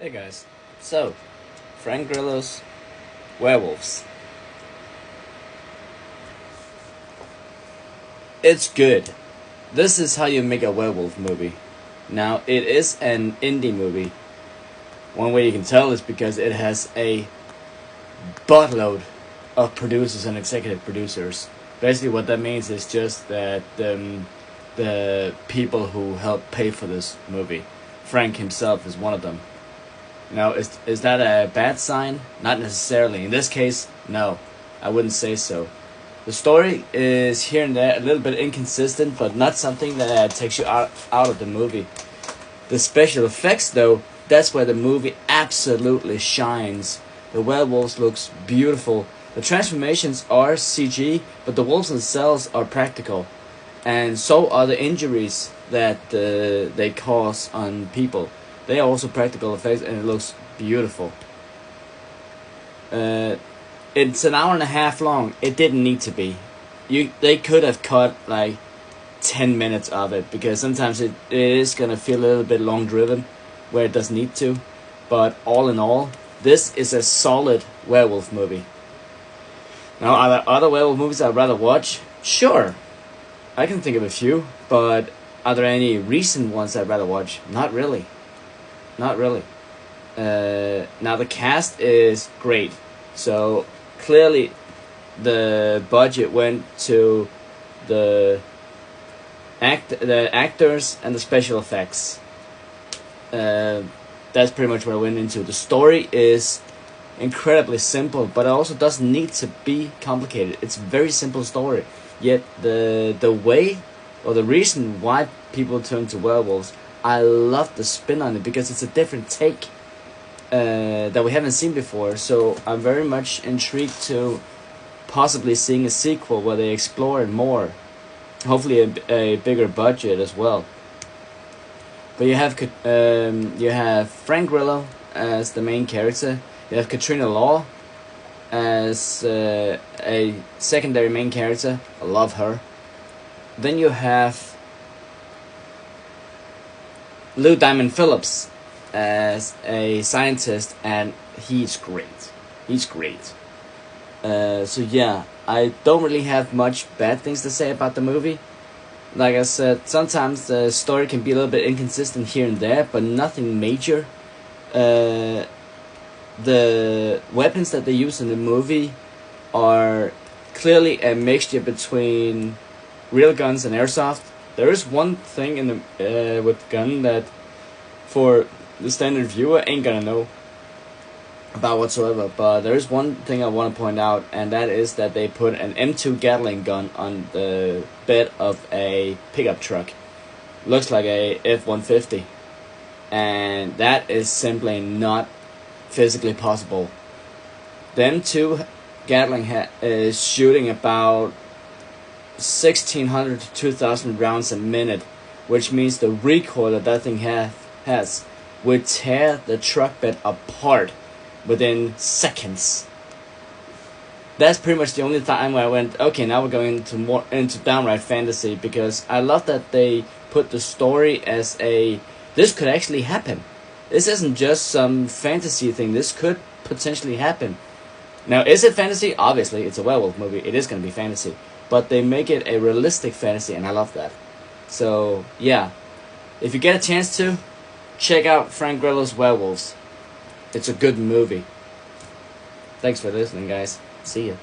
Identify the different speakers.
Speaker 1: Hey guys, so Frank Grillo's Werewolves. It's good. This is how you make a werewolf movie. Now, it is an indie movie. One way you can tell is because it has a buttload of producers and executive producers. Basically, what that means is just that the people who helped pay for this movie, Frank himself is one of them. Now, is that a bad sign? Not necessarily. In this case, no. I wouldn't say so. The story is here and there a little bit inconsistent, but not something that takes you out of the movie. The special effects, though, that's where the movie absolutely shines. The werewolves looks beautiful. The transformations are CG, but the wolves themselves are practical. And so are the injuries that they cause on people. They are also practical effects, and it looks beautiful. It's an hour and a half long. It didn't need to be. They could have cut like 10 minutes of it, because sometimes it is gonna feel a little bit long driven where it doesn't need to. But all in all, this is a solid werewolf movie. Now, are there other werewolf movies I'd rather watch? Sure, I can think of a few, but are there any recent ones I'd rather watch? Not really. Not really. Now, the cast is great. So, clearly, the budget went to the actors and the special effects. That's pretty much what I went into. The story is incredibly simple, but it also doesn't need to be complicated. It's a very simple story. Yet, the way, or the reason why people turn to werewolves, I love the spin on it, because it's a different take that we haven't seen before. So I'm very much intrigued to possibly seeing a sequel where they explore it more. Hopefully a bigger budget as well. But you have Frank Grillo as the main character. You have Katrina as a secondary main character. I love her. Then you have Lou Diamond Phillips as a scientist, and he's great. He's great. So yeah, I don't really have much bad things to say about the movie. Like I said, sometimes the story can be a little bit inconsistent here and there, but nothing major. The weapons that they use in the movie are clearly a mixture between real guns and airsoft. There is one thing in the with gun that for the standard viewer ain't gonna know about whatsoever, but there is one thing I want to point out, and that is that they put an M2 Gatling gun on the bed of a pickup truck. Looks like a F-150, and that is simply not physically possible. The M2 Gatling is shooting about 1,600 to 2,000 rounds a minute, which means the recoil that thing has would tear the truck bed apart within seconds. That's pretty much the only time where I went, okay, now we're going into downright fantasy, because I love that they put the story as this could actually happen. This isn't just some fantasy thing. This could potentially happen. Now, is it fantasy? Obviously, it's a werewolf movie. It is going to be fantasy. But they make it a realistic fantasy, and I love that. So, yeah. If you get a chance to, check out Frank Grillo's Werewolves. It's a good movie. Thanks for listening, guys. See ya.